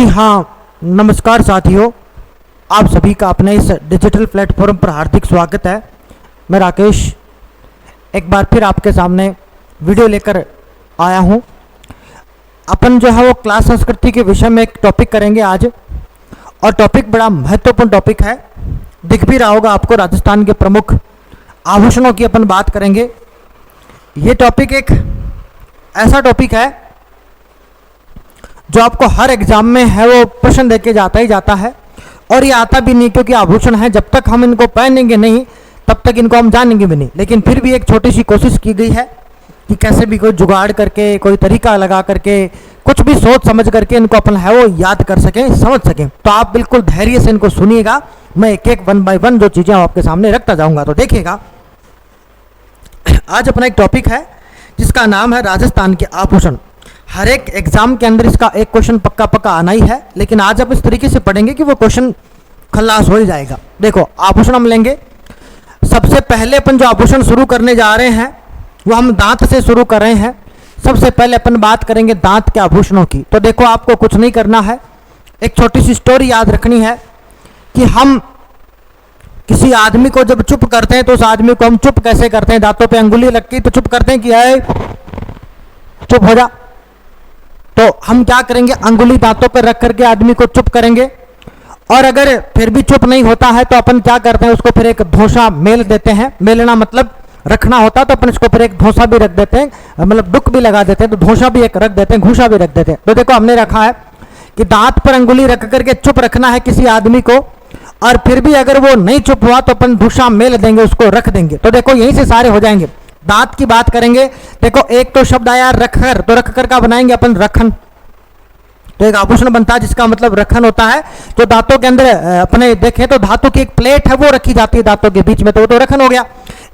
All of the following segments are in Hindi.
जी हाँ, नमस्कार साथियों। आप सभी का अपने इस डिजिटल प्लेटफॉर्म पर हार्दिक स्वागत है। मैं राकेश एक बार फिर आपके सामने वीडियो लेकर आया हूँ। अपन जो है वो क्लास संस्कृति के विषय में एक टॉपिक करेंगे आज, और टॉपिक बड़ा महत्वपूर्ण टॉपिक है। दिख भी रहा होगा आपको, राजस्थान के प्रमुख आभूषणों की अपन बात करेंगे। ये टॉपिक एक ऐसा टॉपिक है जो आपको हर एग्जाम में है वो प्रश्न देके जाता ही जाता है, और ये आता भी नहीं, क्योंकि आभूषण है, जब तक हम इनको पहनेंगे नहीं तब तक इनको हम जानेंगे भी नहीं। लेकिन फिर भी एक छोटी सी कोशिश की गई है कि कैसे भी कोई जुगाड़ करके, कोई तरीका लगा करके, कुछ भी सोच समझ करके इनको अपन है वो याद कर सकें, समझ सकें। तो आप बिल्कुल धैर्य से इनको सुनिएगा। मैं एक एक 1 बाय 1 जो चीज़ें आपके सामने रखता जाऊंगा। तो देखिएगा, आज अपना एक टॉपिक है जिसका नाम है राजस्थान के आभूषण। हर एक एग्जाम के अंदर इसका एक क्वेश्चन पक्का पक्का आना ही है, लेकिन आज आप इस तरीके से पढ़ेंगे कि वो क्वेश्चन खलास हो ही जाएगा। देखो, आभूषण हम लेंगे। सबसे पहले अपन जो आभूषण शुरू करने जा रहे हैं वो हम दांत से शुरू कर रहे हैं। सबसे पहले अपन बात करेंगे दांत के आभूषणों की। तो देखो, आपको कुछ नहीं करना है, एक छोटी सी स्टोरी याद रखनी है कि हम किसी आदमी को जब चुप करते हैं तो उस आदमी को हम चुप कैसे करते हैं। दांतों पे अंगुली रख के तो चुप करते हैं कि आए चुप हो जा। तो हम क्या करेंगे, अंगुली दांतों पर रख करके आदमी को चुप करेंगे, और अगर फिर भी चुप नहीं होता है तो अपन क्या करते हैं, उसको फिर एक धोसा मेल देते हैं। मेलना मतलब रखना होता है, तो अपन इसको फिर एक धोसा भी रख देते हैं, मतलब डुक भी लगा देते हैं, तो धोसा भी एक रख देते हैं, घूसा भी रख देते हैं। तो देखो, हमने रखा है कि दांत पर अंगुली रख करके चुप रखना है किसी आदमी को, और फिर भी अगर वो नहीं चुप हुआ तो अपन धोसा मेल देंगे, उसको रख देंगे। तो देखो, यहीं से सारे हो जाएंगे। दांत की बात करेंगे। देखो, एक तो शब्द आया रखकर, तो रखकर का बनाएंगे अपन रखन। तो एक आभूषण बनता है जिसका मतलब रखन होता है। जो दांतों के अंदर अपने देखें तो धातु की एक प्लेट है वो रखी जाती है दांतों के बीच में, तो वो तो रखन हो गया।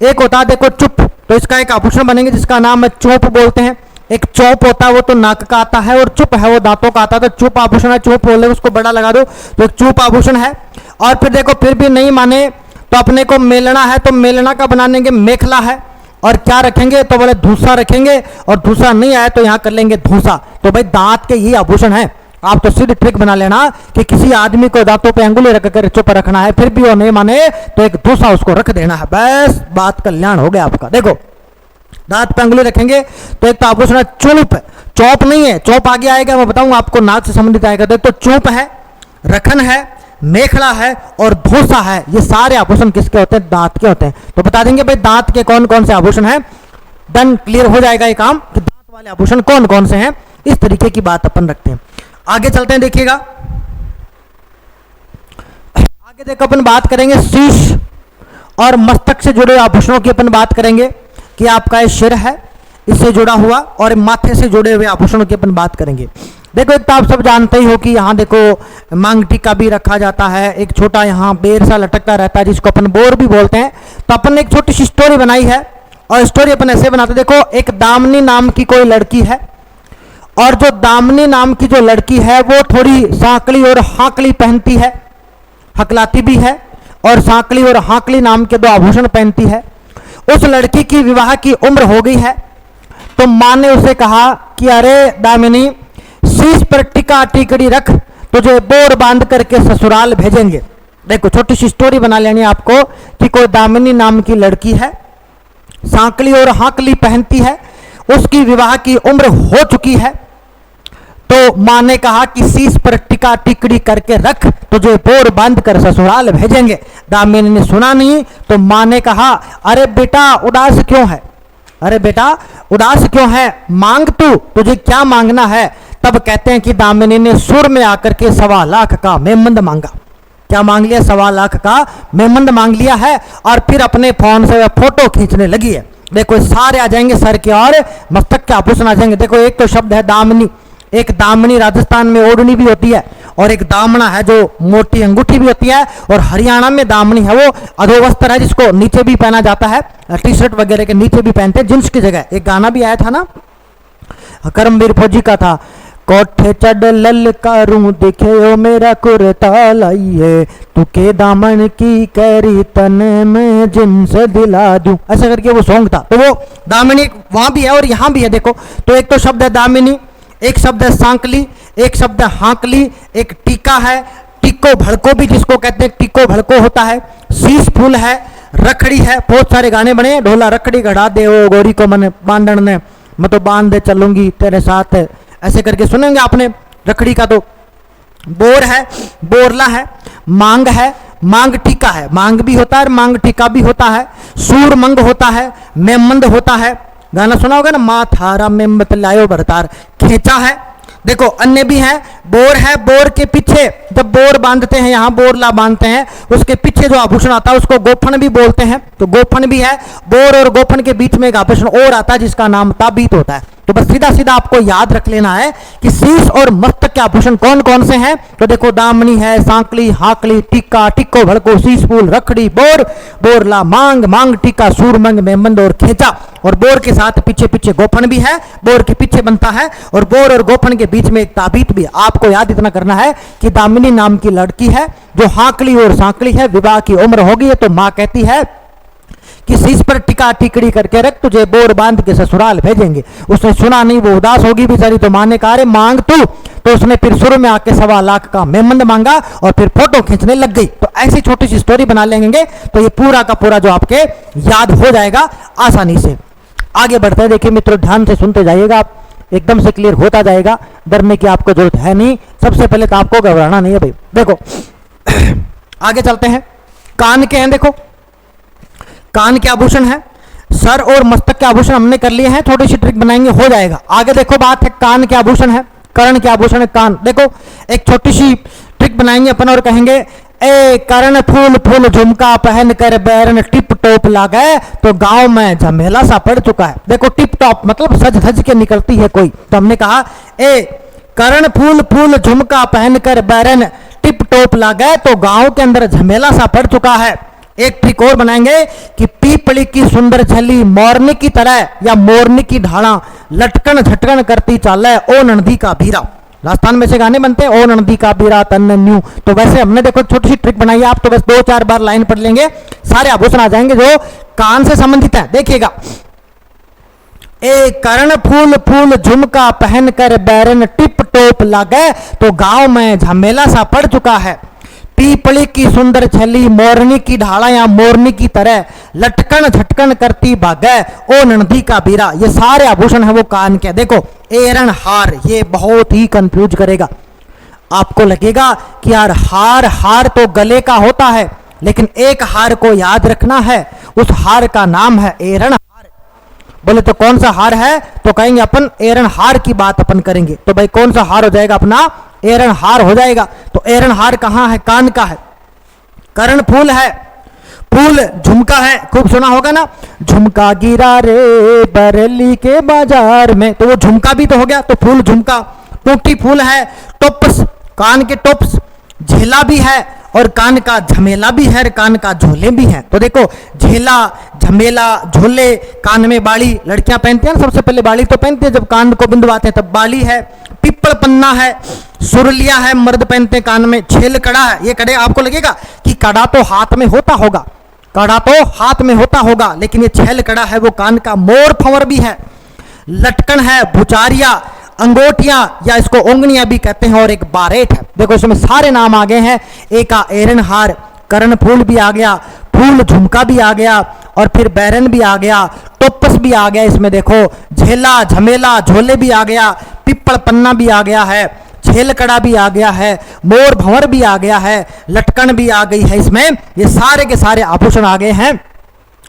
एक होता है देखो चुप, तो इसका एक आभूषण बनेंगे जिसका नाम है चोप बोलते हैं। एक चौप होता है वो तो नाक का आता है, और चुप है वो दांतों का आता है, तो चुप आभूषण है। चुप बोले उसको बड़ा लगा दो, तो एक चुप आभूषण है। और फिर देखो, फिर भी नहीं माने तो अपने को मेलना है, तो मेलना का बनाएंगे मेखला है। और क्या रखेंगे, तो बोले धूसा रखेंगे, और धूसा नहीं आया तो यहां कर लेंगे धूसा। तो भाई दांत के ये आभूषण है। आप तो सीधी ट्रिक बना लेना कि किसी आदमी को दांतों पे अंगुली रख कर चुप रखना है, फिर भी वो नहीं माने तो एक धूसा उसको रख देना है, बस बात कल्याण हो गया आपका। देखो, दांत पे अंगुली रखेंगे तो एक तो आभूषण है चुप, चौप नहीं है, चौप आगे आएगा, मैं बताऊंगा आपको, नाक से संबंधित आएगा। देखो, चुप है, रखन है, मेखला है और धोसा है। ये सारे आभूषण किसके होते हैं, दांत के होते हैं। तो बता देंगे भाई दांत के कौन कौन से आभूषण हैं। डन, क्लियर हो जाएगा ये काम कि दांत वाले आभूषण कौन कौन से हैं। इस तरीके की बात अपन रखते हैं। आगे चलते हैं, देखिएगा। आगे देखो, अपन बात करेंगे शीश और मस्तक से जुड़े आभूषणों की अपन बात करेंगे कि आपका ये सिर है, इससे जुड़ा हुआ, और माथे से जुड़े हुए आभूषणों की अपन बात करेंगे। देखो, एक तो आप सब जानते ही हो कि यहाँ देखो मांग टीका भी रखा जाता है, एक छोटा यहाँ बेर सा लटकता रहता है जिसको अपन बोर भी बोलते हैं। तो अपन ने एक छोटी सी स्टोरी बनाई है, और स्टोरी अपन ऐसे बनाते। देखो, एक दामिनी नाम की कोई लड़की है, और जो दामिनी नाम की जो लड़की है वो थोड़ी सांकली और हाकली पहनती है, हकलाती भी है, और सांकली और हाकली नाम के 2 आभूषण पहनती है। उस लड़की की विवाह की उम्र हो गई है, तो माँ ने उसे कहा कि अरे दामिनी, शीश पर टिका टिकड़ी रख, तुझे बोर बांध करके ससुराल भेजेंगे। देखो, छोटी सी स्टोरी बना लेनी है आपको कि कोई दामिनी नाम की लड़की है, सांकली और हाकली पहनती है, उसकी विवाह की उम्र हो चुकी है, तो माँ ने कहा कि शीश पर टिका टिकड़ी करके रख, तुझे बोर बांध कर ससुराल भेजेंगे। दामिनी ने सुना नहीं, तो माँ ने कहा, अरे बेटा उदास क्यों है, अरे बेटा उदास क्यों है, मांग तू, तुझे क्या मांगना है। तब कहते हैं कि दामिनी ने सुर में आकर के 1.25 लाख का मेमंद मांगा। क्या मांग लिया, 1.25 लाख का मेमंद मांग लिया है, और फिर अपने फोन से वह फोटो खींचने लगी है। देखो, सारे आ जाएंगे सर के और मस्तक के आभूषण आ जाएंगे। देखो, एक तो शब्द है दामिनी। एक दामिनी राजस्थान में ओढ़नी भी होती है, और एक दामना है जो मोटी अंगूठी भी होती है, और हरियाणा में दामनी है वो अधोवस्त्र है जिसको नीचे भी पहना जाता है, टी शर्ट वगैरह के नीचे भी पहनते हैं, जींस की जगह। एक गाना भी आया था ना, करमवीर फौजी का था, कोठे चढ़ ललकारूं दिखे ओ मेरा कुर्ता लाइए, तू के दामन की कैरी तने में जिन्स दिला दूं, ऐसा करके वो सॉन्ग था। तो वो दामिनी वहां भी है और यहाँ भी है। देखो, तो एक तो शब्द है दामिनी, एक शब्द है सांकली, एक शब्द है हाँकली, एक टीका है, टिक्को भड़को भी जिसको कहते हैं टिक्को भड़को होता है, शीश फूल है, रखड़ी है। बहुत सारे गाने बने, ढोला रखड़ी गढ़ा दे ओ गोरी को मन बांधन ने, मैं तो बांध दे चलूंगी तेरे साथ, ऐसे करके सुनेंगे आपने रखड़ी का। तो बोर है, बोरला है, मांग है, मांग टीका है, मांग भी होता है मांग टीका भी होता है, सूर मंग होता है, मेमंद होता है, गाना सुना होगा ना, मा थारा मेमत लायो भरतार, खेचा है। देखो अन्य भी है, बोर है, बोर के पीछे जब बोर बांधते हैं, यहाँ बोरला बांधते हैं, उसके पीछे जो आभूषण आता है उसको गोफन भी बोलते हैं। तो गोफन भी है, बोर और गोफन के बीच में एक आभूषण और आता है जिसका नाम ताबीत होता है। तो बस सीधा सीधा आपको याद रख लेना है कि शीश और मस्तक के आभूषण कौन कौन से हैं। तो देखो दामनी है, सांकली, हाकली, टिक्का, टिक्को भड़को, शीश फूल, रखड़ी, बोर, बोरला, मांग, मांग टिक्का, सूरमंग, मेमंद और खेचा। और बोर के साथ पीछे पीछे गोफन भी है, बोर के पीछे बनता है, और बोर और गोफन के बीच में एक ताबीत भी। आपको याद इतना करना है कि दामिनी नाम की लड़की है जो हाकली और सांकली है, विवाह की उम्र होगी है, तो माँ कहती है कि शीश पर टिका टिकड़ी करके रख, तुझे बोर बांध के ससुराल भेजेंगे। उसने सुना नहीं, वो उदास होगी बेचारी, तो माँ ने कहा रे मांग तू, तो उसने फिर शुरू में आके 1.25 लाख का मेमंद मांगा और फिर फोटो खींचने लग गई। तो ऐसी छोटी सी स्टोरी बना लेंगे तो ये पूरा का पूरा जो आपके याद हो जाएगा आसानी से। आगे बढ़ते हैं, देखिए मित्रों ध्यान से सुनते जाइएगा, आप एकदम से क्लियर होता जाएगा, डरने की आपको जरूरत है नहीं। सबसे पहले तो आपको घबराना नहीं है भाई। देखो आगे चलते हैं, कान के हैं, देखो कान के आभूषण है, सर और मस्तक के आभूषण हमने कर लिए हैं, थोड़ी सी ट्रिक बनाएंगे हो जाएगा। आगे देखो बात है कान के आभूषण है, कर्ण के आभूषण है कान। देखो एक छोटी सी ट्रिक बनाएंगे अपन और कहेंगे ए कर्ण फूल फूल झुमका पहन कर बैरन टिप टॉप लागे, तो गांव में झमेला सा पड़ चुका है। देखो टिप टॉप मतलब सज धज के निकलती है कोई, तो हमने कहा ए कर्ण फूल फूल झुमका पहन कर बैरन टिप टॉप लागे, तो गांव के अंदर झमेला सा पड़ चुका है। एक ट्रिक और बनाएंगे कि पीपली की सुंदर छली मोरनी की तरह या मोरनी की ढाला लटकन झटकन करती चाले, ओ नंदी का भीरा। राजस्थान में से गाने बनते हैं, ओ नंदी का बीरा तन न्यू। तो वैसे हमने देखो छोटी सी ट्रिक बनाई है, आप तो बस 2-4 बार लाइन पढ़ लेंगे, सारे आभूषण आ जाएंगे जो कान से संबंधित है। देखिएगा ए कर्ण फूल फूल झुमका पहन कर बैरन टिप टोप लागे, तो गांव में झमेला सा पड़ चुका है। पीपली की सुंदर छली मोरनी की ढाला या मोरनी की तरह लटकन झटकन करती भागे, ओ नंदी का बीरा। ये सारे आभूषण है वो कान के। देखो एरण हार, ये बहुत ही कंफ्यूज करेगा, आपको लगेगा कि यार हार हार तो गले का होता है, लेकिन एक हार को याद रखना है, उस हार का नाम है एरण हार। बोले तो कौन सा हार है, तो कहेंगे अपन एरण हार की बात अपन करेंगे। तो भाई कौन सा हार हो जाएगा अपना, एरण हार हो जाएगा। तो एरण हार कहाँ है, कान का है। कर्ण फूल है, फूल झुमका है, खूब सुना होगा ना, झुमका गिरा रे बरेली के बाजार में, तो वो झुमका भी तो हो गया, तो फूल झुमका। टूटी फूल है, टोप्स कान के टोप्स, झेला भी है और कान का झमेला भी है, कान का झोले भी हैं। तो देखो झेला झमेला झोले, कान में बाली, लड़कियां पहनती हैं ना, सबसे पहले बाली तो पहनती है, जब कान को बिंदवाते हैं तब बाली है। पिप्पल पन्ना है, सुरलिया है, मर्द पहनते हैं कान में। छेल कड़ा है, ये कड़े आपको लगेगा कि कड़ा तो हाथ में होता होगा, कड़ा तो हाथ में होता होगा, लेकिन ये छेल कड़ा है वो कान का। मोर फंवर भी है, लटकन है, भुचारिया, अंगोटियां या इसको ओंगनियां भी कहते हैं, और एक बारेट है। देखो इसमें सारे नाम आ गए हैं, एक एरण हार, कर्ण फूल भी आ गया, फूल झुमका भी आ गया, और फिर बैरन भी आ गया, टोपस भी आ गया इसमें। देखो झेला झमेला झोले भी आ गया, पिप्पल पन्ना भी आ गया है, छेल कड़ा भी आ गया है, मोर भंवर भी आ गया है, लटकन भी आ गई है इसमें। ये सारे के सारे आभूषण आ गए हैं।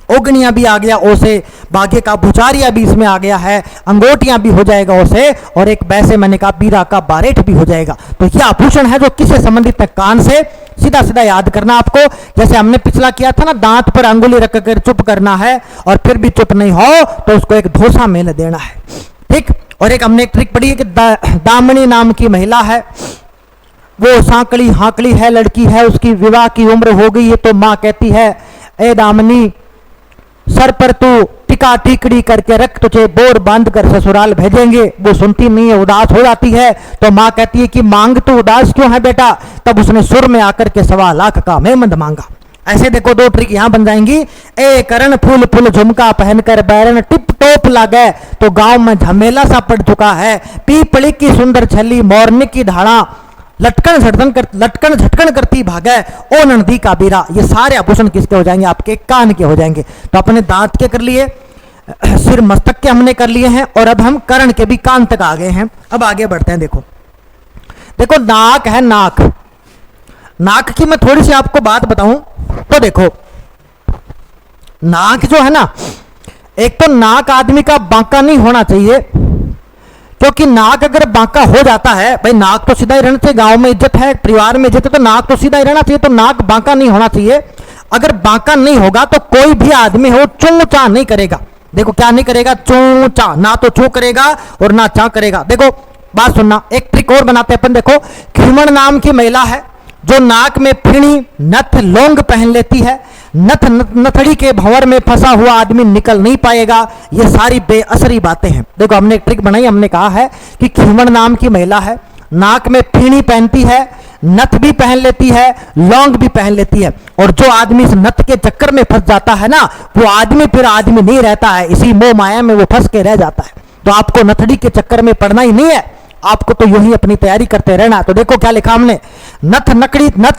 ओगनिया भी आ गया ओ से, बागे का भुचारिया भी इसमें आ गया है, अंगोटियां भी हो जाएगा ओ से, और एक वैसे मैंने कहा बीरा का बारेट भी हो जाएगा। तो ये आभूषण है जो किससे संबंधित है, कान से। सीधा सीधा याद करना आपको, जैसे हमने पिछला किया था ना, दांत पर अंगुली रख कर चुप करना है और फिर भी चुप नहीं हो तो उसको एक धोसा मेल देना है, ठीक। और एक हमने एक ट्रिक पढ़ी है कि दामिनी नाम की महिला है, वो सांकली हाकली है, लड़की है, उसकी विवाह की उम्र हो गई है, तो माँ कहती है ए दामिनी सर पर तू टिका टिकड़ी करके रख, तुझे बोर बांध कर ससुराल भेजेंगे। वो सुनती नहीं है, उदास हो जाती है, तो माँ कहती है कि मांग तू उदास क्यों है बेटा। तब उसने सुर में आकर के 1.25 लाख का मेमंद मांगा। ऐसे देखो दो ट्रिक यहां बन जाएंगी। ए करण फूल फूल झुमका पहनकर बैरन टिप टॉप लागे तो गांव में झमेला सा पड़ चुका है। पीपली की सुंदर छली मोरनी की ढाड़ा लटकन झटकन करती भागे ओ नंदी का बीरा। ये सारे आभूषण किसके हो जाएंगे? आपके कान के हो जाएंगे। तो अपने दांत के कर लिए, सिर मस्तक के हमने कर लिए हैं, और अब हम कर्ण के भी कान तक आ गए हैं। अब आगे बढ़ते हैं। देखो देखो नाक है, नाक। नाक की मैं थोड़ी सी आपको बात बताऊं तो देखो, नाक जो है ना, एक तो नाक आदमी का बांका नहीं होना चाहिए, क्योंकि नाक अगर बांका हो जाता है, भाई नाक तो सीधा ही रहना चाहिए, गांव में इज्जत है, परिवार में इज्जत है, तो नाक तो सीधा ही रहना चाहिए, तो नाक बांका नहीं होना चाहिए। अगर बांका नहीं होगा तो कोई भी आदमी हो चू चा नहीं करेगा। देखो क्या नहीं करेगा? चू चा, ना तो चू करेगा और ना चा करेगा। देखो बात सुनना, एक ट्रिक और बनाते हैं अपन। देखो खिमण नाम की महिला है जो नाक में फिणी नथ लौंग पहन लेती है। नथड़ी के भंवर में फंसा हुआ आदमी निकल नहीं पाएगा। ये सारी बेअसरी बातें हैं। देखो हमने एक ट्रिक बनाई, हमने कहा है कि खिमण नाम की महिला है, नाक में फिणी पहनती है, नथ भी पहन लेती है, लौंग भी पहन लेती है, और जो आदमी इस नथ के चक्कर में फंस जाता है ना, वो आदमी फिर आदमी नहीं रहता है, इसी मोह माया में वो फंस के रह जाता है। तो आपको नथड़ी के चक्कर में पड़ना ही नहीं है, आपको तो यूं ही अपनी तैयारी करते रहना। तो देखो क्या लिखा हमने, नथ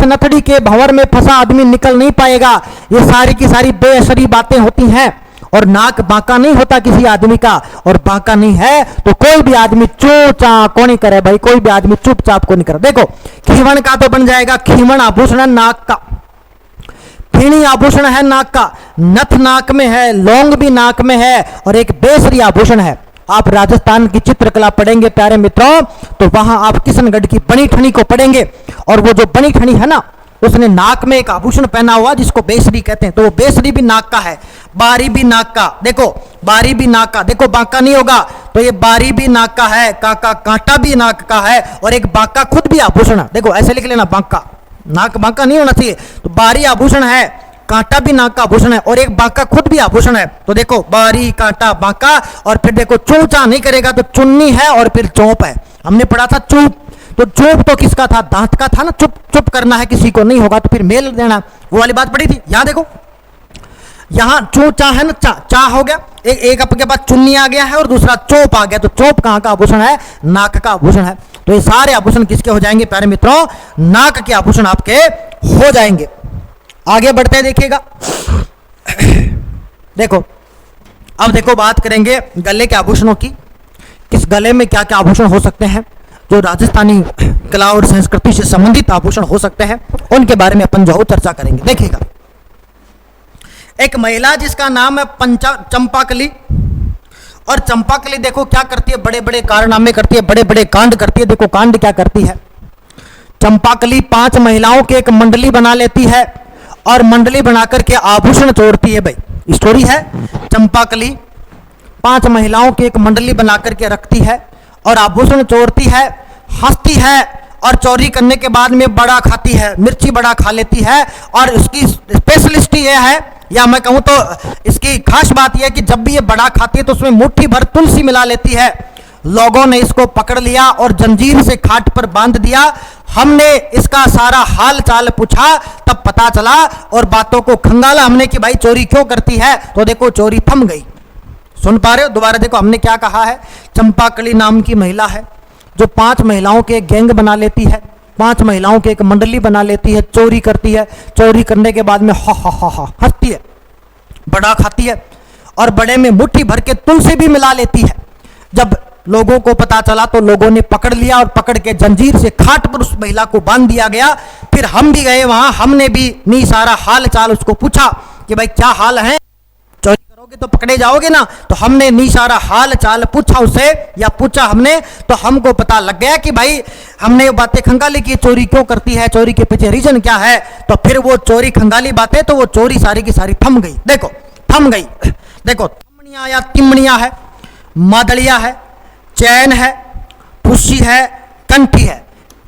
नथड़ी के भंवर में फंसा आदमी निकल नहीं पाएगा। ये सारी की सारी बेअसरी बातें होती हैं। और नाक बांका नहीं होता किसी आदमी का, और बांका नहीं है तो कोई भी आदमी चुपचाप को नहीं करे भाई, कोई भी आदमी चुपचाप को नहीं करे। देखो खीवण का तो बन जाएगा, खीवण आभूषण है नाक का, फिणी आभूषण है नाक का, नथ नाक में है, लौंग भी नाक में है, और एक बेसरी आभूषण है। आप राजस्थान की चित्रकला पढ़ेंगे प्यारे मित्रों, तो वहां आप किशनगढ़ की बनी ठनी को पढ़ेंगे, और वो जो बनी ठनी है ना, उसने नाक में एक आभूषण पहना हुआ जिसको बेसरी कहते हैं, तो वो बेसरी भी नाक का है, बारी भी नाक का। देखो बारी भी नाक का, देखो बांका नहीं होगा तो ये बारी भी नाक का है, कांटा भी नाक का है, और एक बांका खुद भी आभूषण। देखो ऐसे लिख लेना, बांका, नाक बांका नहीं होना चाहिए, तो बारी आभूषण है, कांटा भी नाक का आभूषण है, और एक बांका खुद भी आभूषण है। तो देखो बारी, कांटा, बांका, और फिर देखो चूचा नहीं करेगा तो चुन्नी है, और फिर चौप है। हमने पढ़ा था चूप, तो चूप तो किसका था? दांत का था ना, चुप चुप करना है किसी को, नहीं होगा तो फिर मेल देना, वो वाली बात पड़ी थी। यहां देखो, यहां चूचा है ना, चा हो गया, एक आपके पास चुन्नी आ गया है और दूसरा चौप आ गया, तो चौप कहां का आभूषण है? नाक का आभूषण है। तो ये सारे आभूषण किसके हो जाएंगे प्यारे मित्रों? नाक के आभूषण आपके हो जाएंगे। आगे बढ़ते हैं, देखिएगा। देखो अब देखो बात करेंगे गले के आभूषणों की। किस गले में क्या क्या आभूषण हो सकते हैं जो राजस्थानी कला और संस्कृति से संबंधित आभूषण हो सकते हैं, उनके बारे में अपन जो चर्चा करेंगे। देखिएगा, एक महिला जिसका नाम है चंपाकली, और चंपाकली देखो क्या करती है? बड़े बड़े कारनामे करती है, बड़े बड़े कांड करती है। देखो कांड क्या करती है चंपाकली? 5 महिलाओं की एक मंडली बना लेती है, और मंडली बनाकर के आभूषण चोरती है। भाई स्टोरी है, चंपाकली 5 महिलाओं की एक मंडली बनाकर के रखती है और आभूषण चोरती है, हंसती है, और चोरी करने के बाद में बड़ा खाती है, मिर्ची बड़ा खा लेती है। और इसकी स्पेशलिस्ट ये है, या मैं कहूं तो इसकी खास बात यह है कि जब भी ये बड़ा खाती है तो उसमें मुट्ठी भर तुलसी मिला लेती है। लोगों ने इसको पकड़ लिया और जंजीर से खाट पर बांध दिया। हमने इसका सारा हाल चाल पूछा, तब पता चला, और बातों को खंगाला हमने कि भाई चोरी क्यों करती है, तो देखो चोरी थम गई। सुन पा रहे हो? दोबारा देखो हमने क्या कहा है। चंपाकली नाम की महिला है जो 5 महिलाओं के एक गैंग बना लेती है, 5 महिलाओं की एक मंडली बना लेती है, चोरी करती है। चोरी करने के बाद में हा हा हा हा हंसती है, बड़ा खाती है, और बड़े में मुट्ठी भर के तुलसी भी मिला लेती है। जब लोगों को पता चला तो लोगों ने पकड़ लिया, और पकड़ के जंजीर से खाट पर उस महिला को बांध दिया गया। फिर हम भी गए वहां, हमने भी नहीं सारा हाल चाल उसको पूछा कि भाई क्या हाल है, चोरी करोगे तो पकड़े जाओगे ना। तो हमने नहीं सारा हाल चाल पूछा उससे, या पूछा हमने, तो हमको पता लग गया कि भाई हमने ये बातें खंगाली की, चोरी क्यों करती है, चोरी के पीछे रीजन क्या है। तो फिर वो चोरी खंगाली बातें, तो वो चोरी सारी की सारी थम गई। देखो थम गई। देखो थमनिया या तिमनिया है, मादड़िया है, चैन है, फुस्सी है, कंठी है,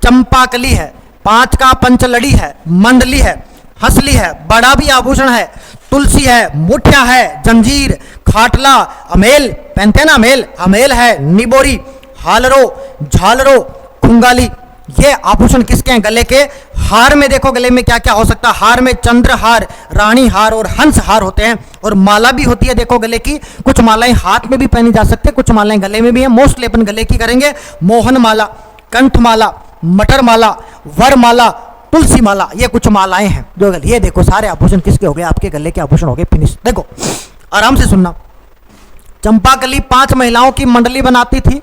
चंपाकली है, 5 का पंचलड़ी है, मंडली है, हंसली है, बड़ा भी आभूषण है, तुलसी है, मुठिया है, जंजीर, खाटला, अमेल पहनते हैं ना, अमेल है, निबोरी, हालरो, झालरो, खुंगाली, ये आभूषण किसके हैं? गले के हार में देखो गले में क्या क्या हो सकता है। हार में चंद्रहार, रानी हार और हंस हार होते हैं, और माला भी होती है देखो गले की। कुछ मालाएं हाथ में भी पहनी जा सकती है, कुछ मालाएं गले में भी है। मोस्टली अपन गले की करेंगे। मोहन माला, कंठ माला, मटर माला, वर माला, तुलसी माला, ये कुछ मालाएं हैं जो गले। ये देखो सारे आभूषण किसके हो गए? आपके गले के आभूषण हो गए फिनिश। देखो आराम से सुनना। चंपाकली 5 महिलाओं की मंडली बनाती थी,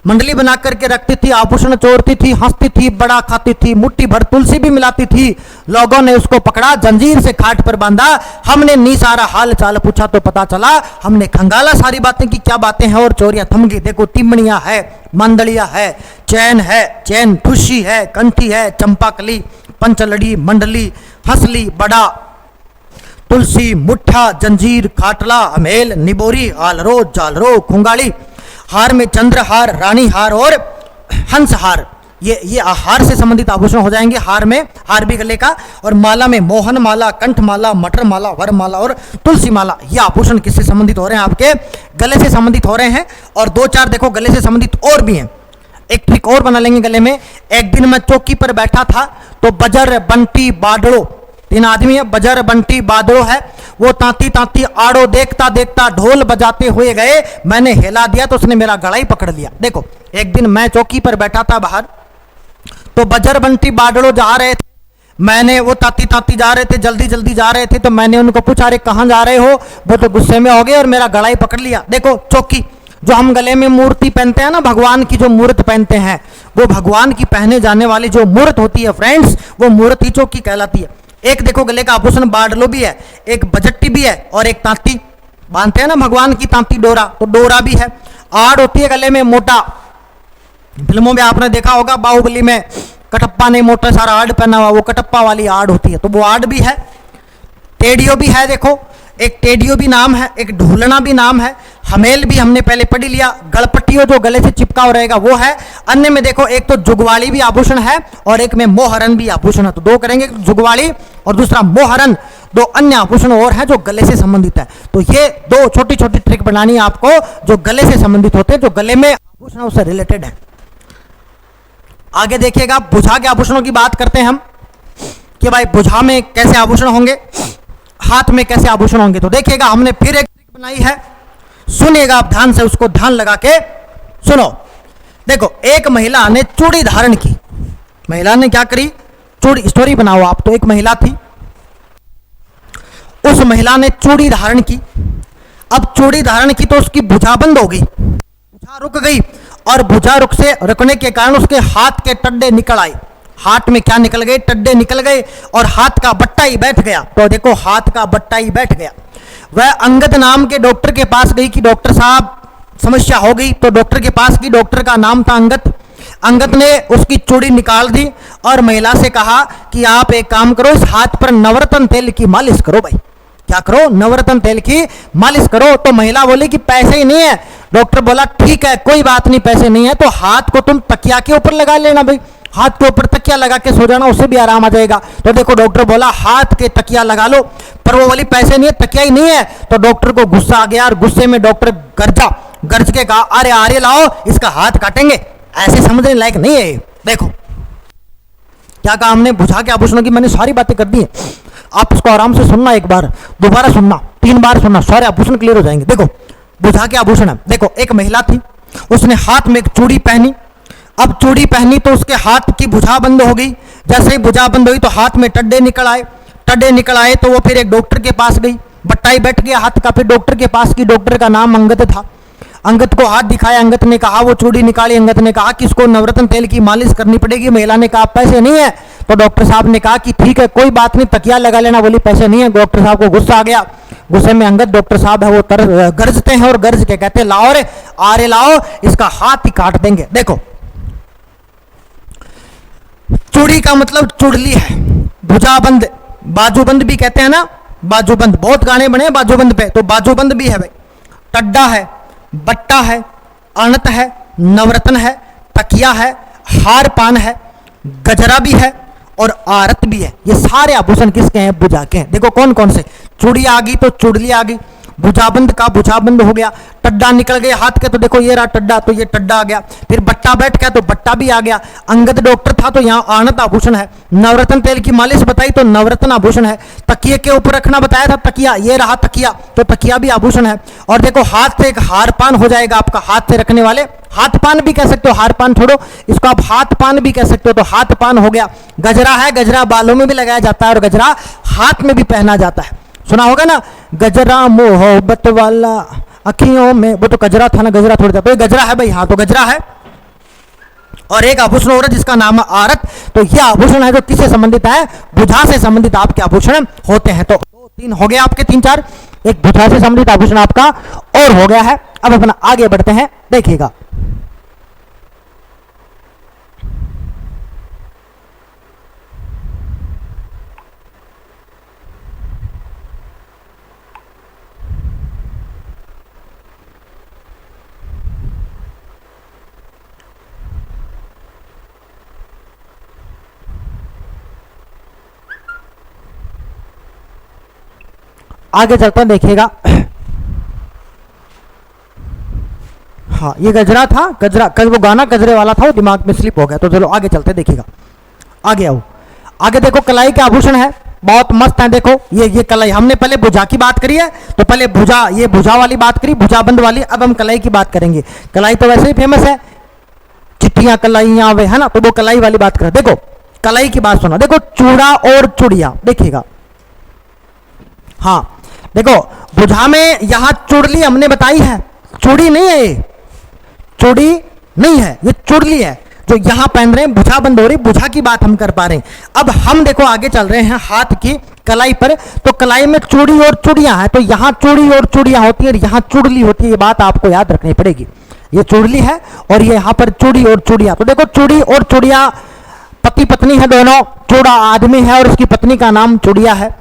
मंडली बना करके रखती थी, आभूषण चोरती थी, हंसती थी, बड़ा खाती थी, मुट्ठी भर तुलसी भी मिलाती थी। लोगों ने उसको पकड़ा, जंजीर से खाट पर बांधा। हमने नी सारा हाल चाल पूछा तो पता चला, हमने खंगाला सारी बातें की क्या बातें हैं, और चोरियां थम गई। देखो तिमणिया है, मंदलिया है, चैन खुशी है, कंठी है, चंपाकली, पंचलड़ी, मंडली, हंसली, बड़ा, तुलसी, मुट्ठा, जंजीर, खाटला, अमेल, निबोरी, आलरो, जालरो, खुंगाली। हार में चंद्रहार, रानी हार और हंस हार, ये हार से संबंधित आभूषण हो जाएंगे। हार में हार भी गले का, और माला में मोहन माला, कंठ माला, मटर माला, वर माला और तुलसी माला। ये आभूषण किससे संबंधित हो रहे हैं? आपके गले से संबंधित हो रहे हैं। और 2-4 देखो गले से संबंधित और भी हैं। एक ट्रिक और बना लेंगे गले में। एक दिन मैं चौकी पर बैठा था तो बजर, बंटी, बादड़ो, 3 आदमी है, बजर, बंटी, बादड़ो है, वो तांती तांती आड़ो देखता देखता ढोल बजाते हुए गए। मैंने हिला दिया तो उसने मेरा गला ही पकड़ लिया। देखो एक दिन मैं चौकी पर बैठा था बाहर, तो बजर, बंटी, बादड़ो जा रहे थे, मैंने वो तांती तांती जा रहे थे, जल्दी जल्दी जा रहे थे, तो मैंने उनको पूछा अरे कहाँ जा रहे हो? वो तो गुस्से में हो गए और मेरा गला ही पकड़ लिया। देखो चौकी, जो हम गले में मूर्ति पहनते हैं ना, भगवान की जो मूर्त पहनते हैं, वो भगवान की पहने जाने वाली जो मूर्त होती है फ्रेंड्स, वो मूर्त ही चौकी कहलाती है। एक देखो गले का आभूषण बाडलो भी है, एक बजट्टी भी है, और एक तांती बांधते हैं ना भगवान की तांती, डोरा, तो डोरा भी है। आड़ होती है गले में मोटा, फिल्मों में आपने देखा होगा, बाहुबली में कटप्पा ने मोटा सारा आड़ पहना हुआ, वो कटप्पा वाली आड़ होती है, तो वो आड़ भी है। टेडियो भी है, देखो एक टेडियो भी नाम है, एक ढूलना भी नाम है, हमेल भी हमने पहले पढ़ी लिया। गलपट्टियों जो गले से चिपका हो रहेगा वो है। अन्य में देखो एक तो जुगवाली भी आभूषण है और एक में मोहरन भी आभूषण है, तो 2 करेंगे, जुगवाली और दूसरा मोहरन। 2 अन्य आभूषण और हैं जो गले से संबंधित है। तो ये 2 छोटी छोटी ट्रिक बनानी है आपको जो गले से संबंधित होते हैं, जो गले में आभूषण उससे रिलेटेड है। आगे देखिएगा, भुजा के आभूषणों की बात करते हैं हम कि भाई भुजा में कैसे आभूषण होंगे, हाथ में कैसे आभूषण होंगे। तो देखिएगा हमने फिर एक ट्रिक बनाई है, सुनिएगा आप ध्यान से, उसको ध्यान लगा के सुनो। देखो एक महिला ने चूड़ी धारण की, महिला ने क्या करी, चूड़ी, स्टोरी बनाओ आप। तो एक महिला थी, उस महिला ने चूड़ी धारण की। अब चूड़ी धारण की तो उसकी भुजा बंद हो गई, भुजा रुक गई, और भुजा रुकने के कारण उसके हाथ के टड्डे निकल आए। हाथ में क्या निकल गए? टड्डे निकल गए, और हाथ का बट्टा ही बैठ गया। तो देखो हाथ का बट्टा ही बैठ गया। वह अंगद नाम के डॉक्टर के पास गई कि डॉक्टर साहब समस्या हो गई। तो डॉक्टर के पास की, डॉक्टर का नाम था अंगद। अंगद ने उसकी चूड़ी निकाल दी और महिला से कहा कि आप एक काम करो, इस हाथ पर नवरत्न तेल की मालिश करो। भाई क्या करो? नवरत्न तेल की मालिश करो। तो महिला बोली कि पैसे ही नहीं है। डॉक्टर बोला ठीक है कोई बात नहीं, पैसे नहीं है तो हाथ को तुम तकिया के ऊपर लगा लेना। भाई हाथ के ऊपर तकिया लगा के सो जाना, उससे भी आराम आ जाएगा। तो देखो डॉक्टर बोला हाथ के तकिया लगा लो, पर वो वाली पैसे नहीं है, तकिया ही नहीं है। तो डॉक्टर को गुस्सा आ गया और गुस्से में डॉक्टर गरज के कहा अरे आरे लाओ, इसका हाथ काटेंगे। ऐसे समझने लायक नहीं है। देखो क्या कहा हमने, भुजा के आभूषणों की मैंने सारी बातें कर दी है, आप इसको आराम से सुनना, एक बार दोबारा सुनना, 3 बार सुनना, सारे आभूषण क्लियर हो जाएंगे। देखो भुजा के आभूषण है। देखो एक महिला थी, उसने हाथ में एक चूड़ी पहनी। अब चूड़ी पहनी तो उसके हाथ की भुजा बंद हो गई। जैसे ही भुजा बंद हुई तो हाथ में टड्डे निकल आए। टड्डे निकल आए तो वो फिर एक डॉक्टर के पास गई, बट्टा ही बैठ गया हाथ का। फिर डॉक्टर के पास की, डॉक्टर का नाम अंगद था। अंगद को हाथ दिखाया, अंगद ने कहा, वो चूड़ी निकाली, अंगद ने कहा कि इसको नवरत्न तेल की मालिश करनी पड़ेगी। महिला ने कहा पैसे नहीं है। तो डॉक्टर साहब ने कहा कि ठीक है कोई बात नहीं, तकिया लगा लेना। बोली पैसे नहीं है। डॉक्टर साहब को गुस्सा आ गया। गुस्से में अंगद डॉक्टर साहब है वो गरजते हैं और गरज के कहते लाओ रे आरे लाओ, इसका हाथ ही काट देंगे। देखो चूड़ी का मतलब चुड़ली है, भुजाबंद, बाजूबंद भी कहते हैं ना, बाजूबंद, बहुत गाने बने बाजूबंद पे, तो बाजूबंद भी है भाई। टड्डा है, बट्टा है, अणत है, नवरत्न है, तकिया है, हार पान है, गजरा भी है और आरत भी है। ये सारे आभूषण किसके हैं? भुजा के हैं। देखो कौन कौन से, चूड़ी आ गई तो चुड़ली आ गई, भुजाबंद का भुजाबंद हो गया, टड्डा निकल गए हाथ के तो देखो ये रहा टड्डा, तो ये टड्डा आ गया। फिर बट्टा बैठ गया तो बट्टा भी आ गया। अंगद डॉक्टर था तो यहाँ आनत आभूषण है। नवरत्न तेल की मालिश बताई तो नवरत्न आभूषण है। तकिए के ऊपर रखना बताया था तकिया, ये रहा तकिया, तो तकिया भी आभूषण है। और देखो हाथ से एक हार पान हो जाएगा आपका, हाथ से रखने वाले हाथ पान भी कह सकते हो, हार पान छोड़ो इसको आप हाथ पान भी कह सकते हो, तो हाथ पान हो गया। गजरा है, गजरा बालों में भी लगाया जाता है और गजरा हाथ में भी पहना जाता है। सुना होगा ना, गजरा मोहब्बत वाला अखियों में, वो तो गजरा था ना, गजरा थोड़ी था, तो ये गजरा है भाई, हाँ तो गजरा है। और एक आभूषण हो रहा है जिसका नाम है आरत, तो ये आभूषण है जो किससे संबंधित है, भुजा से संबंधित आपके आभूषण होते हैं। तो 2-3 हो गया आपके, 3-4, एक भुजा से संबंधित आभूषण आपका और हो गया है। अब अपना आगे बढ़ते हैं, देखिएगा आगे चलते हैं, देखिएगा। हाँ ये गजरा था, गजरा कल वो गाना गजरे वाला था, वो दिमाग में स्लिप हो गया, तो चलो आगे चलते हैं, देखिएगा। आगे आओ, आगे देखो कलाई के आभूषण है, बहुत मस्त है। देखो ये कलाई, हमने पहले भुजा की बात करी है, तो पहले भुजा, ये भुजा वाली बात करी, भुजाबंद वाली। अब हम कलाई की बात करेंगे। कलाई तो वैसे ही फेमस है, चिट्ठियां कलाइयां वे है ना, तो वो कलाई वाली बात करें। देखो कलाई की बात सुनो, देखो चूड़ा और चूड़िया, देखिएगा। हाँ देखो भुजा में यहां चुड़ली हमने बताई है, चूड़ी नहीं है, ये चूड़ी नहीं है, ये चुड़ली है जो यहां पहन रहे हैं, भुजा बंद हो रही, भुजा की बात हम कर पा रहे हैं। अब हम देखो आगे चल रहे हैं हाथ की कलाई पर, तो कलाई में चूड़ी और चूड़ियां हैं, तो यहां चूड़ी और चूड़ियां होती है और यहां चुड़ली होती है, ये बात आपको याद रखनी पड़ेगी। ये चुड़ली है और ये यहां पर चूड़ी और चूड़ियां। तो देखो चूड़ी और चूड़ियां पति पत्नी है दोनों, चूड़ा आदमी है और उसकी पत्नी का नाम चूड़िया है।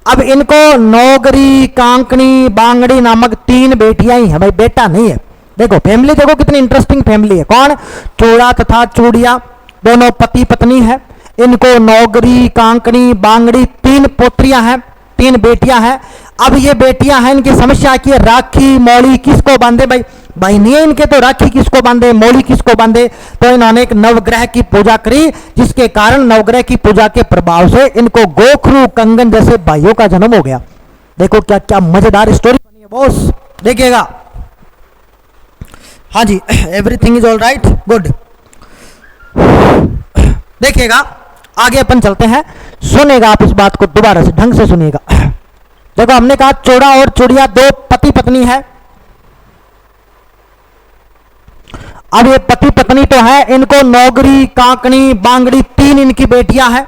अब इनको नौगरी, कांकनी, बांगड़ी नामक 3 बेटियां ही है भाई, बेटा नहीं है। देखो फैमिली देखो कितनी इंटरेस्टिंग फैमिली है, कौन, चूड़ा तथा चूड़िया दोनों पति पत्नी है। इनको नौगरी, कांकनी, बांगड़ी 3 पोत्रियां हैं, 3 बेटियां हैं। अब ये बेटियां हैं, इनकी समस्या की राखी मौली किसको बांधे भाई, भाई नहीं है इनके, तो राखी किसको बांधे, मौली किसको बांधे। तो इन्होंने एक नवग्रह की पूजा करी, जिसके कारण नवग्रह की पूजा के प्रभाव से इनको गोखरू, कंगन जैसे भाइयों का जन्म हो गया। देखो क्या क्या मजेदार स्टोरी बनी है बॉस, देखिएगा। हाँ जी, everything is all right, good. देखिएगा आगे अपन चलते हैं, सुनेगा आप इस बात को दोबारा से ढंग से सुनिएगा। देखो हमने कहा चोड़ा और चूड़िया 2 पति पत्नी है। अब ये पति पत्नी तो है, इनको नौगरी, कांकनी, बांगड़ी 3 इनकी बेटियां हैं।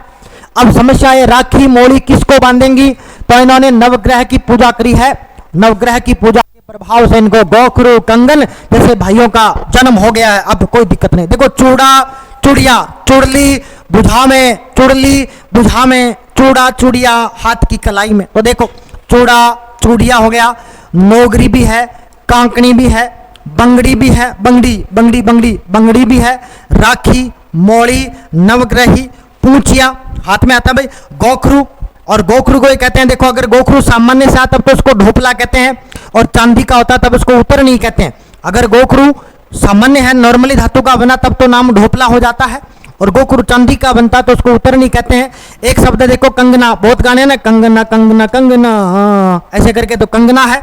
अब समस्या है राखी मौली किसको बांधेंगी, तो इन्होंने नवग्रह की पूजा करी है। नवग्रह की पूजा के प्रभाव से इनको गोखरू, कंगन जैसे भाइयों का जन्म हो गया है। अब कोई दिक्कत नहीं। देखो चूड़ा चूड़िया, चुड़ली बुझा में, चुड़ली बुझा में, चूड़ा चूड़िया हाथ की कलाई में। तो देखो चूड़ा चूड़िया हो गया, नौगरी भी है, कांकनी भी है, बंगड़ी भी है, बंगड़ी भी है, राखी मौली, नवग्रही, पूंछिया हाथ में आता है भाई, गोखरू। और गोखरू को ये कहते हैं, देखो अगर गोखरू सामान्य से आता तब तो उसको ढोपला कहते हैं, और चांदी का होता तब उसको उत्तर नहीं कहते हैं। अगर गोखरू सामान्य है, नॉर्मली धातु का बना, तब तो नाम ढोपला हो जाता है, और गोखरू चांदी का बनता तो उसको उत्तर नहीं कहते हैं। एक शब्द देखो कंगना, बहुत गाने ना, कंगना कंगना कंगना, ऐसे करके, तो कंगना है।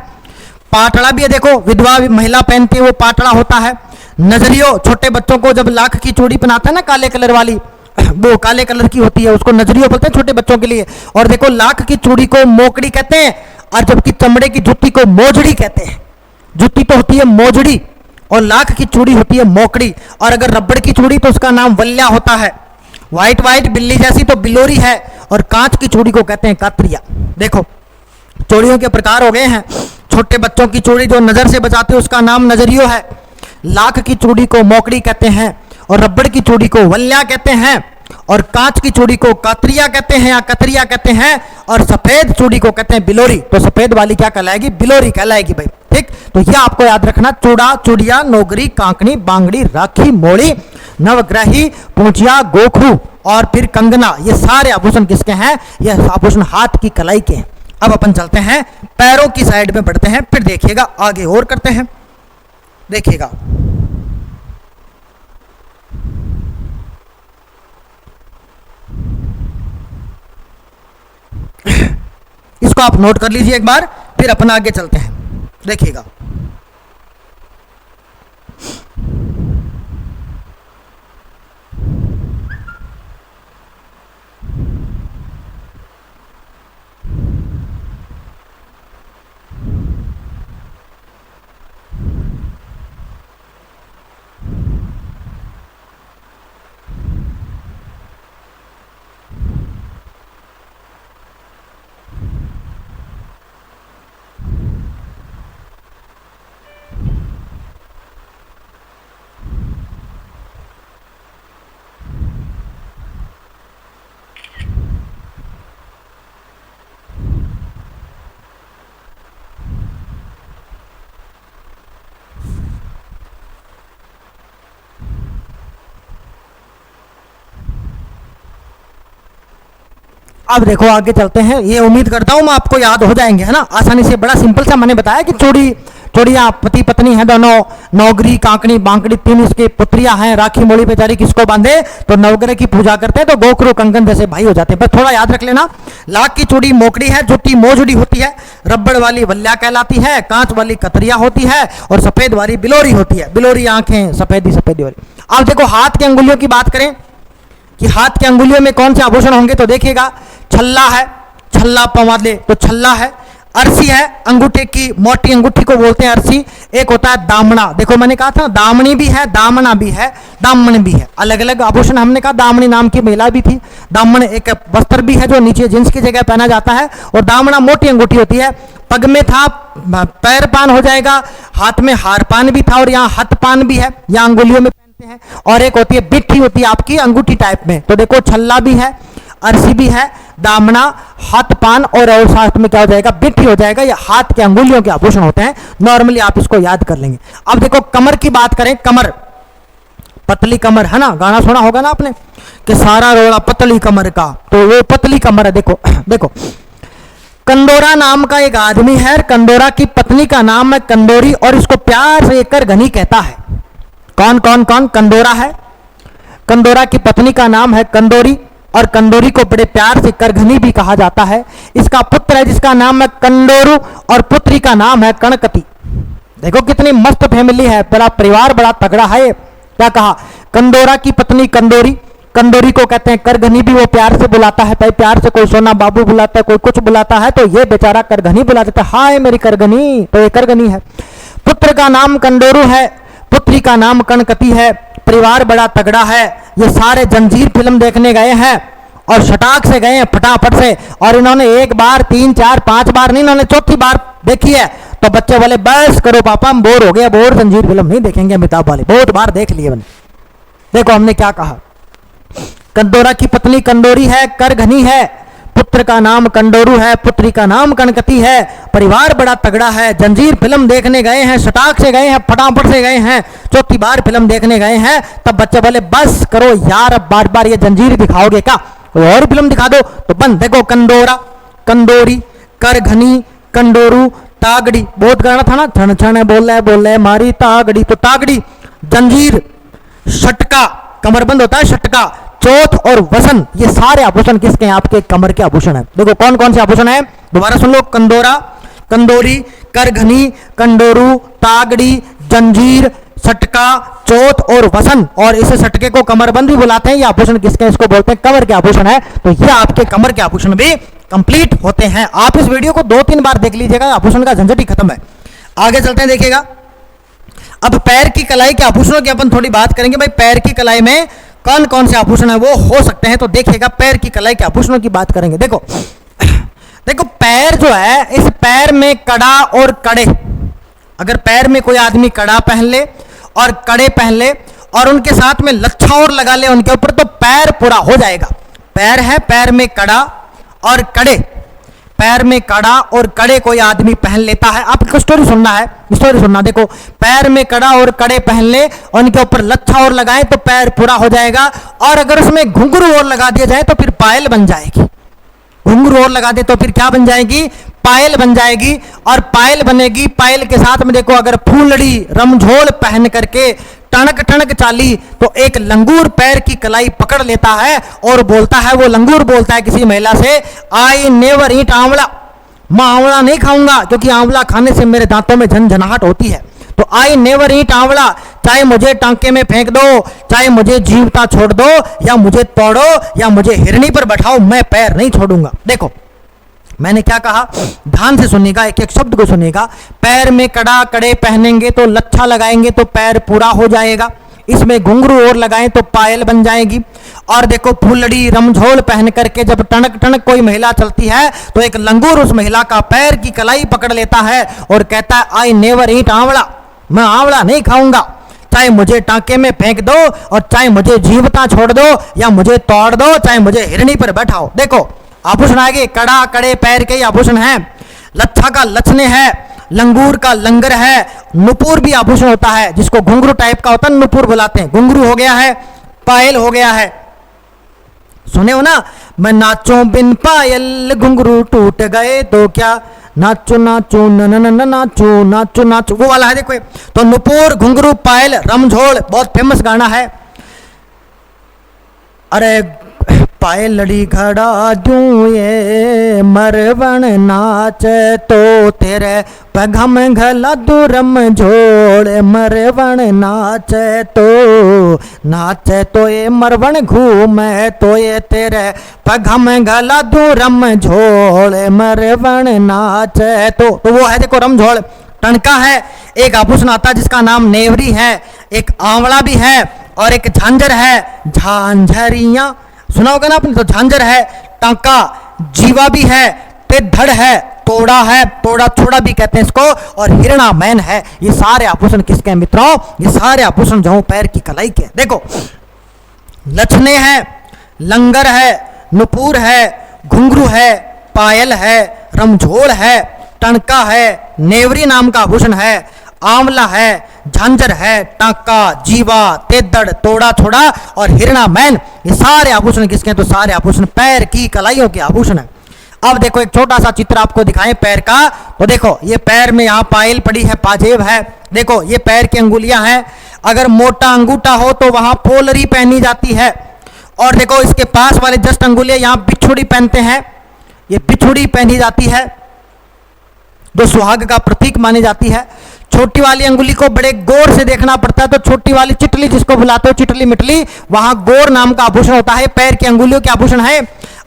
पाटड़ा भी है, देखो विधवा महिला पहनती है, वो पाटड़ा होता है। नजरियो, छोटे बच्चों को जब लाख की चूड़ी पहनाता है ना काले कलर वाली, वो काले कलर की होती है, उसको नजरियो बोलते हैं छोटे बच्चों के लिए। और देखो लाख की चूड़ी को मोकड़ी कहते हैं, और जबकि चमड़े की जुत्ती को मोजड़ी कहते हैं। जुत्ती तो होती है मोजड़ी और लाख की चूड़ी होती है मोकड़ी। और अगर रबड़ की चूड़ी तो उसका नाम वल्या होता है। व्हाइट व्हाइट बिल्ली जैसी तो बिलोरी है, और कांच की चूड़ी को कहते हैं कातरिया। देखो चूड़ियों के प्रकार हो गए हैं। छोटे बच्चों की चूड़ी जो नजर से बचाती है उसका नाम नजरियो है। लाख की चूड़ी को मोकड़ी कहते हैं, और रबड़ की चूड़ी को वल्या कहते हैं, और कांच की चूड़ी को कातरिया कहते हैं या कतरिया कहते हैं, और सफेद चूड़ी को कहते हैं बिलोरी। तो सफेद वाली क्या कहलाएगी, बिलोरी कहलाएगी भाई। ठीक, तो यह आपको याद रखना, चूड़ा चूड़िया, नौगरी, कांकनी, बांगड़ी, राखी, मोड़ी, नवग्रही, पूंछिया, गोखरू और फिर कंगना, ये सारे आभूषण किसके हैं, ये आभूषण हाथ की कलाई के हैं। अब अपन चलते हैं पैरों की साइड में बढ़ते हैं, फिर देखिएगा आगे और करते हैं। देखिएगा इसको आप नोट कर लीजिए एक बार, फिर अपन आगे चलते हैं। देखिएगा अब देखो आगे चलते हैं। ये उम्मीद करता हूँ मैं आपको याद हो जाएंगे, है ना, आसानी से। बड़ा सिंपल सा मैंने बताया कि चोड़िया पति पत्नी हैं दोनों, नौगरी कांकड़ी बांकड़ी तीन इसकी पुत्रियां हैं, राखी मोड़ी बेचारी किसको बांधे तो नवग्रह की पूजा करते हैं, तो गोखरू कंगन जैसे भाई हो जाते हैं। बस थोड़ा याद रख लेना। लाख की चूड़ी मोकड़ी है, जूती मोजुड़ी होती है, रबड़ वाली वल्या कहलाती है, कांच वाली कतरिया होती है और सफेद वाली बिलोरी होती है। बिलोरी आंखें सफेदी सफेदी वाली। अब देखो हाथ की अंगुलियों की बात करें कि हाथ की अंगुलियों में कौन से आभूषण होंगे, तो देखिएगा छल्ला है, छल्ला पवाले तो छल्ला है। अरसी है, अंगूठे की मोटी अंगूठी को बोलते हैं अरसी। एक होता है दामना, देखो मैंने कहा था दामनी भी है, दामना भी है, दामन भी है, अलग अलग आभूषण। हमने कहा दामनी नाम की महिला भी थी। दामन एक वस्त्र भी है जो नीचे जींस की जगह पहना जाता है, और दामना मोटी अंगूठी होती है। पग में था पैर पान हो जाएगा, हाथ में हार पान भी था, और यहाँ हथ पान भी है, यहाँ अंगुलियों में पहनते हैं। और एक होती है बिट्ठी, होती है आपकी अंगूठी टाइप में। तो देखो छल्ला भी है, अरसी भी है, दामना, हाथ पान और साथ में क्या हो जाएगा, बिट्ठी हो जाएगा। ये हाथ के अंगुलियों के आभूषण होते हैं। नॉर्मली आप इसको याद कर लेंगे। अब देखो कमर की बात करें, कमर पतली कमर है ना, गाना सुना होगा ना आपने कि सारा रोड़ा पतली कमर का, तो वो पतली कमर है। देखो देखो कंदोरा नाम का एक आदमी है, कंदोरा की पत्नी का नाम है कंदोरी, और इसको प्यार से कर घनी कहता है। कौन कौन कौन कंदोरा है, कंदोरा की पत्नी का नाम है कंदोरी, और कंदोरी को बड़े प्यार से करघनी भी कहा जाता है। इसका पुत्र है जिसका नाम है कंदोरू, और पुत्री का नाम है कणकती। देखो कितनी मस्त फैमिली है, बड़ा परिवार, बड़ा तगड़ा है। क्या कहा, कंदोरा की पत्नी कंदोरी, कंदोरी को कहते हैं करघनी भी, वो प्यार से बुलाता है। भाई प्यार से कोई सोना बाबू बुलाता है, कोई कुछ बुलाता है, तो ये बेचारा करघनी बुला देता है, हाय मेरी करघनी, तो ये करघनी है। पुत्र का नाम कंदोरू है, पुत्री का नाम कणकती है। परिवार बड़ा तगड़ा है। ये सारे जंजीर फिल्म देखने गए हैं, और शटाक से गए हैं, फटाफट से, और इन्होंने एक बार 3 4 5 बार नहीं, इन्होंने चौथी बार देखी है। तो बच्चे बोले बस करो पापा, हम बोर हो गए, अब और जंजीर फिल्म नहीं देखेंगे, अमिताभ वाले बहुत बार देख लिए मैंने। देखो हमने क्या कहा, कंदोरा की पत्नी कंदोरी है, करघनी है, पुत्र का नाम कंदोरू है, पुत्री का नाम कणकती है। परिवार बड़ा तगड़ा है। जंजीर फिल्म देखने गए हैं, शटाक से गए हैं, फटाफट से गए हैं, चौथी बार फिल्म देखने गए हैं। तब बच्चे बोले बस करो यार, अब बार बार ये जंजीर दिखाओगे क्या, और फिल्म दिखा दो। तो बंद। देखो कंदोरा, कंदोरी, करघनी, कंदोरू, तागड़ी, बहुत गाना था ना, छण छण बोल है मारी तागड़ी, तो तागड़ी, जंजीर, शटका, कमरबंद होता है शटका, चौथ और वसन, ये सारे आभूषण किसके हैं, आपके कमर के आभूषण है। देखो कौन कौन से आभूषण है, दोबारा सुन लो, कंदोरा, कंदोरी, करघनी, कंदोरू, तागड़ी, जंजीर, सटका, चौथ और वसन, और इसे सटके को कमरबंद भी बुलाते हैं। ये आभूषण किसके हैं, इसको बोलते हैं कमर के आभूषण है। तो ये आपके कमर के आभूषण भी कंप्लीट होते हैं। आप इस वीडियो को 2-3 बार देख लीजिएगा, आभूषण का झंझट ही खत्म है। आगे चलते हैं, देखिएगा अब पैर की कलाई के आभूषणों की अपन थोड़ी बात करेंगे। भाई पैर की कलाई में कौन कौन से आभूषण है वो हो सकते हैं, तो देखिएगा पैर की कलाई के आभूषणों की बात करेंगे। देखो देखो पैर जो है, इस पैर में कड़ा और कड़े, अगर पैर में कोई आदमी कड़ा पहन ले और कड़े पहन ले और उनके साथ में लच्छा और लगा ले उनके ऊपर, तो पैर पूरा हो जाएगा। पैर है, पैर में कड़ा और कड़े, पैर में कड़ा और कड़े कोई आदमी पहन लेता है। आपको स्टोरी सुनना है, स्टोरी सुनना। देखो पैर में कड़ा और कड़े पहन ले, उनके ऊपर लच्छा और लगाए तो पैर पूरा हो जाएगा, और अगर उसमें घुंघरू और लगा दिया जाए तो फिर पायल बन जाएगी। घुंघरू और लगा दे तो फिर क्या बन जाएगी, पायल बन जाएगी। और पायल बनेगी, पायल के साथ में देखो अगर फूलड़ी रमझोल पहन करके टणक टणक चाली तो एक लंगूर पैर की कलाई पकड़ लेता है और बोलता है, वो लंगूर बोलता है किसी महिला से, आई नेवर ईट आंवला, मैं आंवला नहीं खाऊंगा क्योंकि आंवला खाने से मेरे दांतों में झनझनाहट होती है। तो आई नेवर ईट आंवला, चाहे मुझे टांके में फेंक दो, चाहे मुझे जीवता छोड़ दो, या मुझे तोड़ो, या मुझे हिरनी पर बैठाओ, मैं पैर नहीं छोड़ूंगा। देखो मैंने क्या कहा, ध्यान से सुनिएगा, एक एक शब्द को सुनिएगा। पैर में कड़ा कड़े पहनेंगे तो लच्छा लगाएंगे तो पैर पूरा हो जाएगा, इसमें घुंघरू और लगाएं तो पायल बन जाएगी। और देखो फुलड़ी रमझोल पहन करके जब टणक टणक कोई महिला चलती है तो एक लंगूर उस महिला का पैर की कलाई पकड़ लेता है और कहता है, आई नेवर ईट आंवला, मैं आंवला नहीं खाऊंगा, चाहे मुझे टांके में फेंक दो और चाहे मुझे जीवता छोड़ दो, या मुझे तोड़ दो, चाहे मुझे हिरनी पर बैठाओ। देखो आभूषण आगे, कड़ा कड़े पैर के आभूषण है, लच्छा का लछने है, लंगूर का लंगर है, नुपुर भी आभूषण होता है जिसको घुंघरू टाइप का होता है, नुपुर बुलाते हैं। घुंघरू हो गया है, पायल हो गया है। सुने हो ना, मैं नाचूं बिन पायल घुंघरू टूट गए तो क्या, नाचो नाचो न नाचो नाचो नाचो, वो वाला है देखो। तो नुपुर घुंघरू पायल रमझोल बहुत फेमस गाना है। अरे पायल लड़ी खड़ा दूं ये मरवन नाच तो तेरे पगम घला दूरम झोड़, मरवन नाच तो ये मरवन घूमे तो ये तेरे पगम घला दूरम झोड़, मरवन नाच तो वो है देखो रमझोड़। टणका है, एक आभूषण आता है जिसका नाम नेवरी है, एक आंवला भी है और एक झांझर है, झांझरियां सुना होगा ना आपने। तो झांझर है, टांका, जीवा भी है, धड़ है, तोड़ा है, तोड़ा छोड़ा भी कहते हैं इसको, और हिरणा मैन है। ये सारे आभूषण किसके हैं मित्रों, ये सारे आभूषण जो पैर की कलाई के। देखो लछने है, लंगर है, नुपुर है, घुंघरू है, पायल है, रमझोल है, टणका है, नेवरी नाम का आभूषण है, आंवला है, झांझर है, टांका, जीवा, तेदड़, तोड़ा छोड़ा और हिरणा मैन, ये सारे आभूषण किसके हैं, तो सारे आभूषण पैर की कलाइयों के आभूषण है। अब देखो एक छोटा सा चित्र आपको दिखाएं पैर का। तो देखो ये पैर में यहाँ पायल पड़ी है, पाजेब है। देखो ये पैर की अंगुलियां हैं, अगर मोटा अंगूठा हो तो वहां फोलरी पहनी जाती है। और देखो इसके पास वाले जस्ट अंगुलियां यहाँ बिछुड़ी पहनते हैं, ये बिछुड़ी पहनी जाती है जो सुहाग का प्रतीक मानी जाती है। छोटी वाली अंगुली को बड़े गौर से देखना पड़ता है, तो छोटी वाली चिटली जिसको बुलाते हो, चिटली मिटली, वहां गौर नाम का आभूषण होता है, पैर की अंगुलियों के आभूषण है।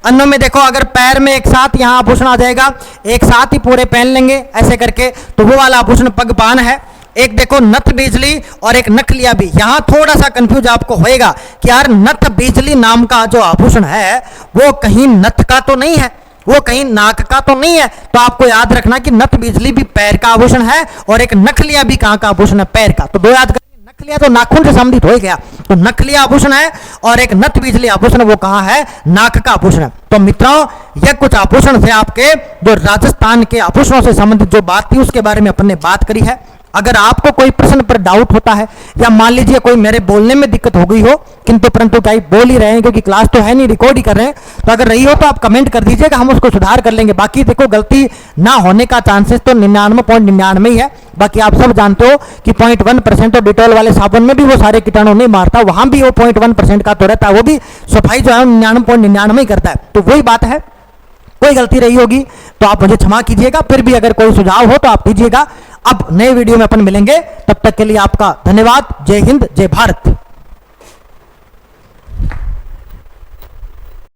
अन्नों में देखो अगर पैर में एक साथ यहाँ आभूषण आ जाएगा, एक साथ ही पूरे पहन लेंगे ऐसे करके, तो वो वाला आभूषण पगपान है। एक देखो नथ बीजली और एक नखलिया भी। यहां थोड़ा सा कंफ्यूज आपको होएगा कि यार नथ बीजली नाम का जो आभूषण है वो कहीं नथ का तो नहीं है, वो कहीं नाक का तो नहीं है। तो आपको याद रखना कि नथ बिजली भी पैर का आभूषण है और एक नखलिया भी कहां का आभूषण है, पैर का। तो दो याद करेंगे, नखलिया तो नाखून से संबंधित हो गया, तो नखलिया आभूषण है और एक नथ बिजली आभूषण वो कहां है, नाक का आभूषण है। तो मित्रों ये कुछ आभूषण थे आपके जो राजस्थान के आभूषणों से संबंधित जो बात थी उसके बारे में अपन ने बात करी है। अगर आपको कोई प्रश्न पर डाउट होता है या मान लीजिए कोई मेरे बोलने में दिक्कत हो गई हो, किंतु परंतु क्या बोल ही रहे हैं क्योंकि क्लास तो है नहीं, रिकॉर्ड ही कर रहे हैं, तो अगर रही हो तो आप कमेंट कर दीजिएगा, हम उसको सुधार कर लेंगे। बाकी देखो गलती ना होने का चांसेस तो 99.99 ही है। बाकी आप सब जानते हो कि 0.1% तो डिटॉल वाले साबुन में भी वो सारे कीटाणु नहीं मारता, वहां भी वो 0.1% का तो रहता है, वो भी सफाई जो है 99.99 ही करता है। तो वही बात है, कोई गलती रही होगी तो आप मुझे क्षमा कीजिएगा, फिर भी अगर कोई सुझाव हो तो आप दीजिएगा। अब नए वीडियो में अपन मिलेंगे, तब तक के लिए आपका धन्यवाद। जय हिंद, जय भारत।